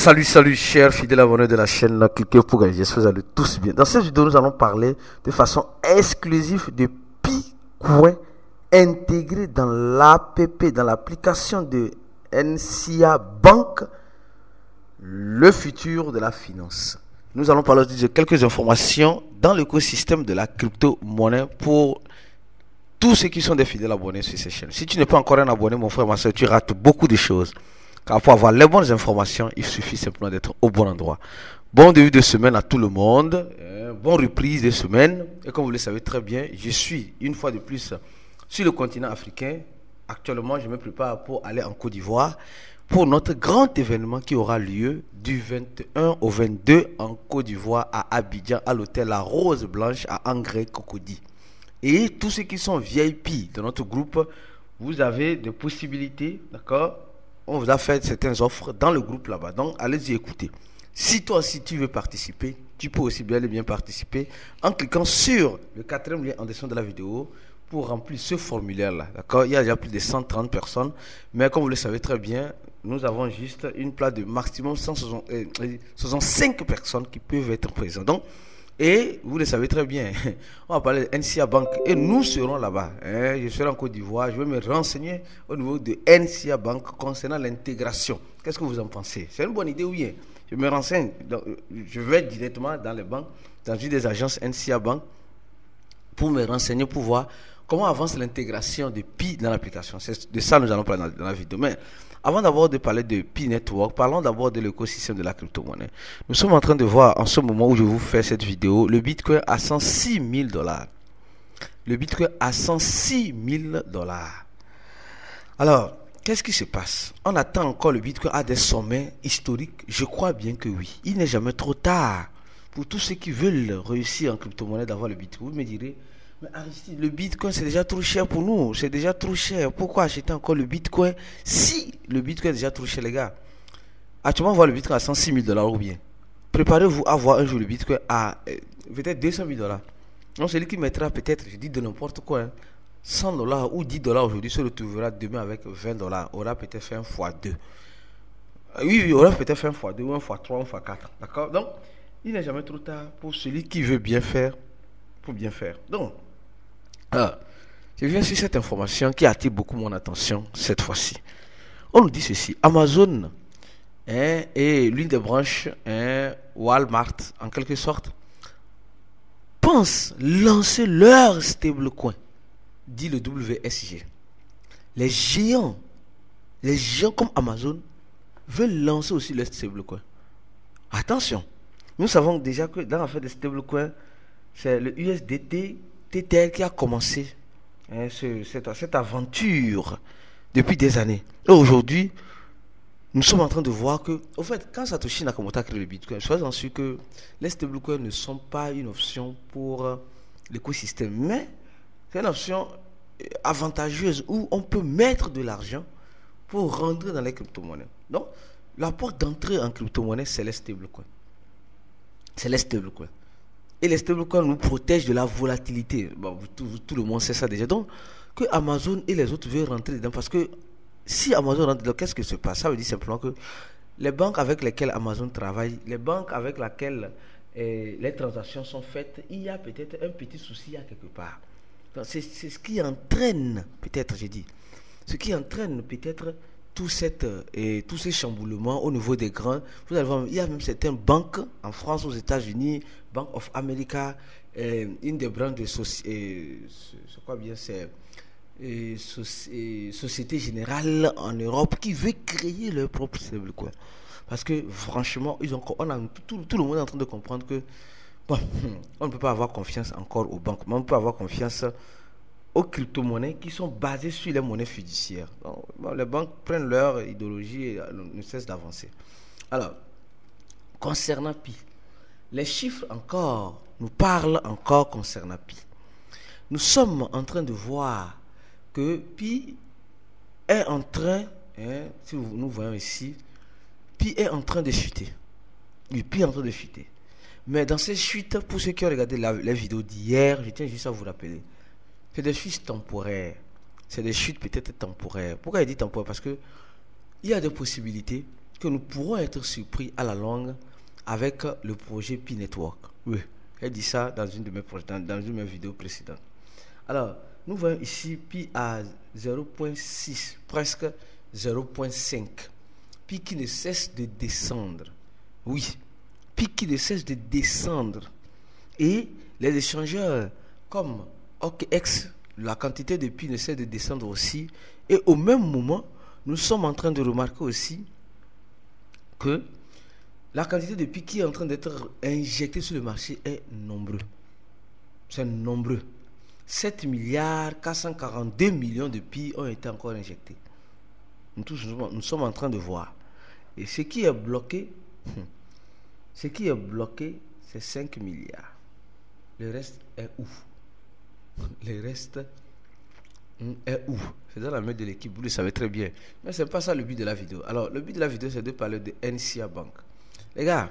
Salut, chers fidèles abonnés de la chaîne Cliquez pour gagner. J'espère que vous allez tous bien. Dans cette vidéo, nous allons parler de façon exclusive de Picoin intégré dans l'APP, dans l'application de NCA Bank, le futur de la finance. Nous allons parler de quelques informations dans l'écosystème de la crypto-monnaie pour tous ceux qui sont des fidèles abonnés sur cette chaîne. Si tu n'es pas encore un abonné, mon frère, ma soeur, tu rates beaucoup de choses. Car pour avoir les bonnes informations, il suffit simplement d'être au bon endroit. Bon début de semaine à tout le monde. Bonne reprise de semaine. Et comme vous le savez très bien, je suis une fois de plus sur le continent africain. Actuellement, je me prépare pour aller en Côte d'Ivoire pour notre grand événement qui aura lieu du 21 au 22 en Côte d'Ivoire à Abidjan, à l'hôtel La Rose Blanche à Angré Cocody. Et tous ceux qui sont VIP de notre groupe, vous avez des possibilités, d'accord? On vous a fait certaines offres dans le groupe là-bas. Donc, allez-y écouter. Si toi aussi tu veux participer, tu peux aussi bien participer en cliquant sur le quatrième lien en dessin de la vidéo pour remplir ce formulaire-là. D'accord? Il y a déjà plus de 130 personnes. Mais comme vous le savez très bien, nous avons juste une place de maximum 165 personnes qui peuvent être présentes. Donc, et vous le savez très bien, on va parler de NCA Bank et nous serons là-bas. Je serai en Côte d'Ivoire, je vais me renseigner au niveau de NCA Bank concernant l'intégration. Qu'est-ce que vous en pensez? C'est une bonne idée ou bien? Je me renseigne, donc, je vais directement dans les banques, dans une des agences NCA Bank pour me renseigner, pour voir comment avance l'intégration de Pi dans l'application. C'est de ça que nous allons parler dans la vidéo. Mais avant d'abord de parler de Pi Network, parlons d'abord de l'écosystème de la crypto-monnaie. Nous sommes en train de voir en ce moment où je vous fais cette vidéo, le Bitcoin à 106 000 $. Le Bitcoin à 106 000 $. Alors, qu'est-ce qui se passe? On attend encore le Bitcoin à des sommets historiques? Je crois bien que oui. Il n'est jamais trop tard pour tous ceux qui veulent réussir en crypto-monnaie d'avoir le Bitcoin. Vous me direz, mais Aristide, le Bitcoin c'est déjà trop cher pour nous, c'est déjà trop cher. Pourquoi acheter encore le Bitcoin si le Bitcoin est déjà trop cher, les gars? Actuellement, on voit le Bitcoin à 106 000 $ ou bien. Préparez-vous à voir un jour le Bitcoin à peut-être 200 000 $. Donc, celui qui mettra peut-être, je dis de n'importe quoi, 100 $ ou 10 $ aujourd'hui se retrouvera demain avec 20 $, aura peut-être fait un x2. Oui, aura peut-être fait un x2 ou un x3 ou un x4. D'accord? Donc, il n'est jamais trop tard pour celui qui veut bien faire, pour bien faire. Donc, je viens sur cette information qui attire beaucoup mon attention cette fois-ci. On nous dit ceci: Amazon et l'une des branches, Walmart en quelque sorte, pensent lancer leur stablecoin, dit le WSG. Les géants comme Amazon veulent lancer aussi leur stablecoin. Attention, nous savons déjà que dans l'affaire des stablecoins, c'est le USDT TTL qui a commencé cette aventure depuis des années. Et aujourd'hui, nous sommes en train de voir que, au fait, quand Satoshi Nakamoto a créé le Bitcoin, soyez sûr que les stablecoins ne sont pas une option pour l'écosystème, mais c'est une option avantageuse où on peut mettre de l'argent pour rentrer dans les crypto-monnaies. Donc, la porte d'entrée en crypto-monnaie, c'est les stablecoins. C'est les stablecoins. Et les stablecoins nous protègent de la volatilité. Bon, tout le monde sait ça déjà. Donc, que Amazon et les autres veulent rentrer dedans. Parce que si Amazon rentre dedans, qu'est-ce que se passe? Ça veut dire simplement que les banques avec lesquelles Amazon travaille, les banques avec lesquelles les transactions sont faites, il y a peut-être un petit souci à quelque part. C'est ce qui entraîne, peut-être, j'ai dit, ce qui entraîne peut-être tous ces chamboulements au niveau des grands. Vous allez voir, il y a même certaines banques en France, aux États-Unis, Bank of America, une des branches de Société Générale en Europe qui veut créer leur propre stablecoin. Parce que franchement, tout le monde est en train de comprendre que bon, on ne peut pas avoir confiance encore aux banques, mais on peut avoir confiance aux crypto-monnaies qui sont basées sur les monnaies fiduciaires. Donc, les banques prennent leur idéologie et ne cessent d'avancer. Alors, concernant Pi, les chiffres encore nous parlent encore concernant Pi. Nous sommes en train de voir que Pi est en train, si nous voyons ici, Pi est en train de chuter. Oui, Pi est en train de chuter. Mais dans ces chutes, pour ceux qui ont regardé les vidéos d'hier, je tiens juste à vous rappeler, c'est des chutes temporaires. C'est des chutes peut-être temporaires. Pourquoi je dis temporaires? Parce que il y a des possibilités que nous pourrons être surpris à la longue avec le projet Pi Network. Oui, j'ai dit ça dans une de mes vidéos précédentes. Alors, nous voyons ici Pi à 0.6, presque 0.5. Pi qui ne cesse de descendre. Oui, Pi qui ne cesse de descendre. Et les échangeurs comme OKX, la quantité de Pi ne cesse de descendre aussi. Et au même moment, nous sommes en train de remarquer aussi que la quantité de Pi qui est en train d'être injectée sur le marché est nombreux. C'est nombreux. 7 milliards 442 millions de Pi ont été encore injectés. Nous sommes en train de voir. Et ce qui est bloqué, c'est 5 milliards. Le reste est où? Le reste est où? C'est dans la main de l'équipe, vous le savez très bien. Mais ce n'est pas ça le but de la vidéo. Alors, le but de la vidéo, c'est de parler de NCA Bank. Les gars,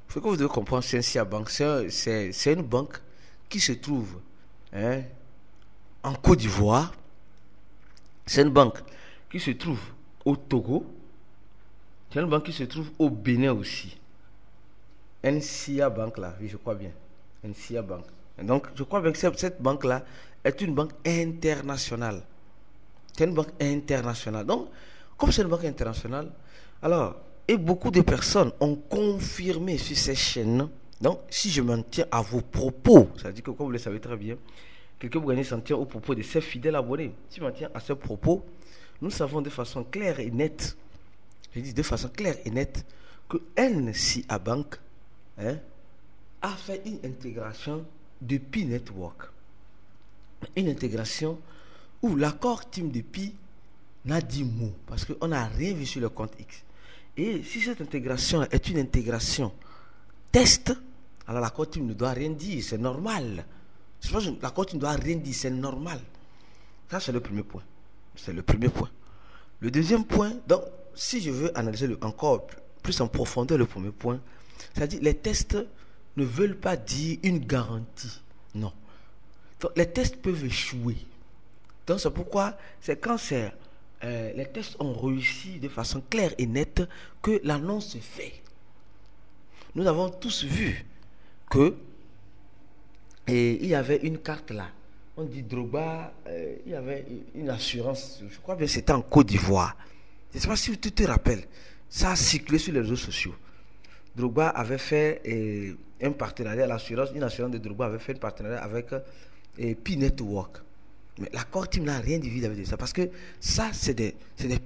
ce que vous devez comprendre, c'est NCA Bank. C'est une banque qui se trouve en Côte d'Ivoire. C'est une banque qui se trouve au Togo. C'est une banque qui se trouve au Bénin aussi. NCA Bank là, oui, je crois bien. NCA Bank. Et donc, je crois bien que cette banque-là est une banque internationale. C'est une banque internationale. Donc, comme c'est une banque internationale, alors, et beaucoup de personnes ont confirmé sur ces chaînes. Donc, si je m'en tiens à vos propos, c'est-à-dire que, comme vous le savez très bien, quelqu'un vous gagnez s'en tient aux propos de ses fidèles abonnés. Si je m'en tiens à ces propos, nous savons de façon claire et nette, je dis de façon claire et nette, que NCA Bank a fait une intégration de Pi Network. Une intégration où l'accord team de Pi n'a dit mot parce qu'on n'a rien vu sur le compte X. Et si cette intégration est une intégration test, alors l'accord team ne doit rien dire, c'est normal. L'accord team ne doit rien dire, c'est normal. Ça, c'est le premier point. C'est le premier point. Le deuxième point, donc, si je veux analyser encore plus en profondeur le premier point, c'est-à-dire les tests ne veulent pas dire une garantie. Non. Donc, les tests peuvent échouer. Donc, c'est pourquoi c'est quand les tests ont réussi de façon claire et nette que l'annonce se fait. Nous avons tous vu que il y avait une carte là. On dit Drogba, il y avait une assurance. Je crois bien que c'était en Côte d'Ivoire. Je ne sais pas si tu te rappelles. Ça a circulé sur les réseaux sociaux. Drogba avait fait un partenariat, une assurance de Drogba avait fait un partenariat avec Pi Network. Mais l'accord team n'a rien dit avec ça. Parce que ça, c'est des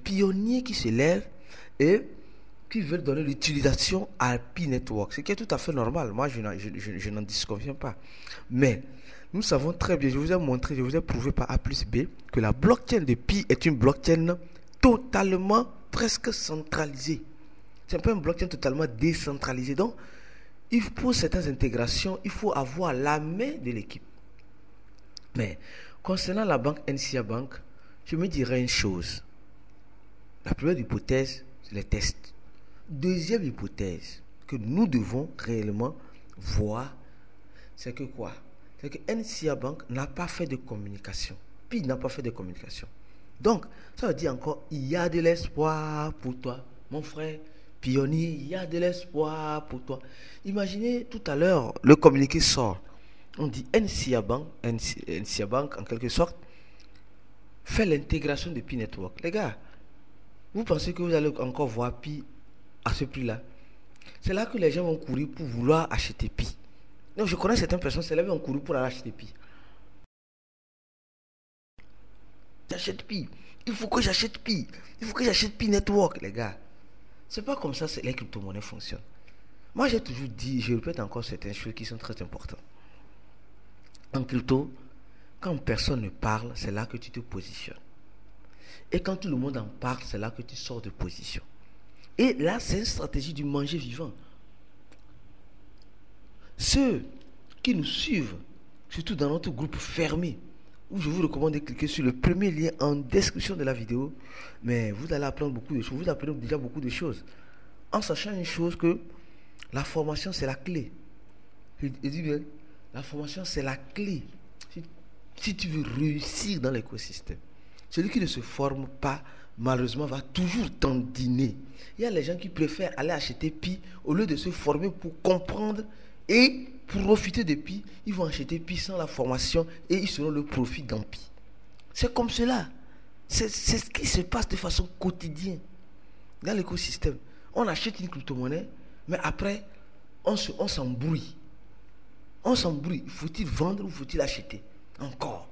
pionniers qui se lèvent et qui veulent donner l'utilisation à Pi Network. Ce qui est tout à fait normal. Moi, je n'en disconviens pas. Mais nous savons très bien, je vous ai montré, je vous ai prouvé par A plus B que la blockchain de Pi est une blockchain totalement presque centralisée. C'est un peu une blockchain totalement décentralisée. Donc, pour certaines intégrations, il faut avoir la main de l'équipe. Mais concernant la banque NCA Bank, je me dirais une chose. La première hypothèse, c'est les tests. Deuxième hypothèse que nous devons réellement voir, c'est que quoi? C'est que NCA Bank n'a pas fait de communication. Pi n'a pas fait de communication. Donc, ça veut dire encore, il y a de l'espoir pour toi, mon frère. Pionnier, il y a de l'espoir pour toi. Imaginez tout à l'heure, le communiqué sort. On dit NCA Bank, en quelque sorte, fait l'intégration de Pi Network. Les gars, vous pensez que vous allez encore voir Pi à ce prix-là? C'est là que les gens vont courir pour vouloir acheter Pi. Donc, je connais certaines personnes, c'est là qu'ils vont courir pour aller acheter Pi. J'achète Pi. Il faut que j'achète Pi. Il faut que j'achète Pi Network, les gars. C'est pas comme ça que les crypto-monnaies fonctionnent. Moi, j'ai toujours dit, je répète encore certaines choses qui sont très importantes. En crypto, quand personne ne parle, c'est là que tu te positionnes. Et quand tout le monde en parle, c'est là que tu sors de position. Et là, c'est une stratégie du manger vivant. Ceux qui nous suivent, surtout dans notre groupe fermé, où je vous recommande de cliquer sur le premier lien en description de la vidéo, mais vous allez apprendre beaucoup de choses. Vous apprenez déjà beaucoup de choses. En sachant une chose que la formation, c'est la clé. Je dis bien, la formation, c'est la clé. Si tu veux réussir dans l'écosystème, celui qui ne se forme pas malheureusement, va toujours tendiner. Il y a les gens qui préfèrent aller acheter Pi au lieu de se former pour comprendre et pour profiter de Pi. Ils vont acheter Pi sans la formation et ils seront le profit dans Pi. C'est comme cela. C'est ce qui se passe de façon quotidienne dans l'écosystème. On achète une crypto-monnaie, mais après, on s'embrouille. On s'embrouille. Faut-il vendre ou faut-il acheter? Encore.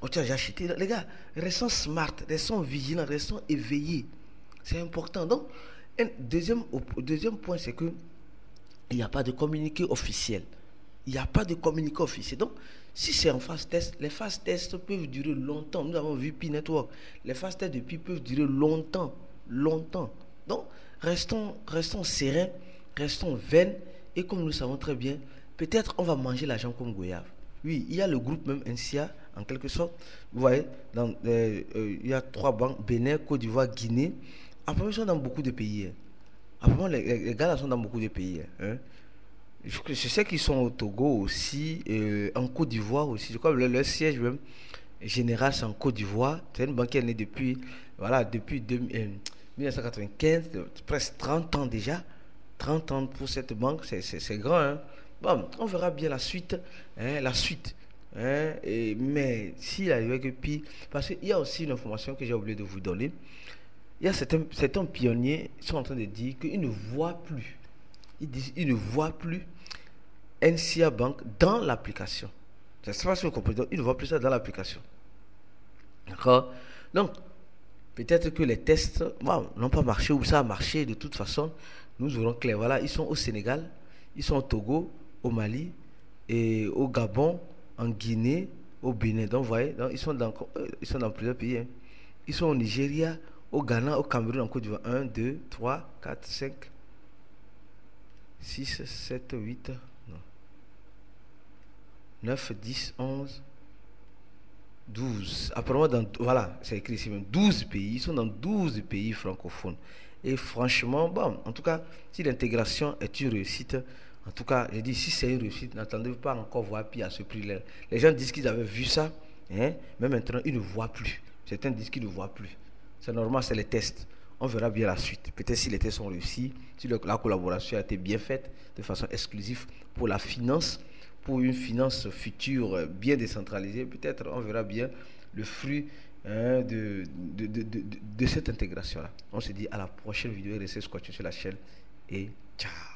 Oh tiens, j'ai acheté. Les gars, restons smart, restons vigilants, restons éveillés. C'est important. Donc, deuxième point, c'est que il n'y a pas de communiqué officiel. Il n'y a pas de communiqué officiel. Donc, si c'est en phase test, les phases tests peuvent durer longtemps. Nous avons vu Pi Network. Les phases tests de Pi peuvent durer longtemps. Longtemps. Donc, restons sereins, restons vains. Et comme nous le savons très bien, peut-être on va manger l'argent comme goyave. Oui, il y a le groupe même NCA, en quelque sorte. Vous voyez, il y a 3 banques, Bénin, Côte d'Ivoire, Guinée. Après, ils sont dans beaucoup de pays. Après, les gars là sont dans beaucoup de pays. Hein. Je sais qu'ils sont au Togo aussi, en Côte d'Ivoire aussi. Je crois que leur siège même général, c'est en Côte d'Ivoire. C'est une banque qui est née depuis 1995, presque 30 ans déjà. 30 ans pour cette banque, c'est grand. Hein. Bon, on verra bien la suite. Hein, la suite. Hein, mais s'il arrivait que Pi, parce qu'il y a aussi une information que j'ai oublié de vous donner. Il y a certains pionniers qui sont en train de dire qu'ils ne voient plus. Ils disent qu'ils ne voient plus NCA Bank dans l'application. Je ne sais pas si vous comprenez. Ils ne voient plus ça dans l'application. D'accord? Donc, peut-être que les tests n'ont pas marché ou ça a marché. De toute façon, nous aurons clair. Voilà, ils sont au Sénégal, ils sont au Togo, au Mali, et au Gabon, en Guinée, au Bénin. Donc, vous voyez, donc, ils sont dans plusieurs pays. Hein. Ils sont au Nigeria, au Ghana, au Cameroun, en Côte d'Ivoire. 1, 2, 3, 4, 5, 6, 7, 8, non. 9, 10, 11, 12. Apparemment, voilà, c'est écrit ici même, 12 pays. Ils sont dans 12 pays francophones. Et franchement, bon, en tout cas, si l'intégration est une réussite, en tout cas, je dis, si c'est une réussite, n'attendez pas encore voir Pi à ce prix-là. Les gens disent qu'ils avaient vu ça, hein, mais maintenant, ils ne voient plus. Certains disent qu'ils ne voient plus. C'est normal, c'est les tests. On verra bien la suite. Peut-être si les tests sont réussis, si la collaboration a été bien faite de façon exclusive pour la finance, pour une finance future bien décentralisée, peut-être on verra bien le fruit de cette intégration-là. On se dit à la prochaine vidéo. Restez scotchés sur la chaîne et ciao.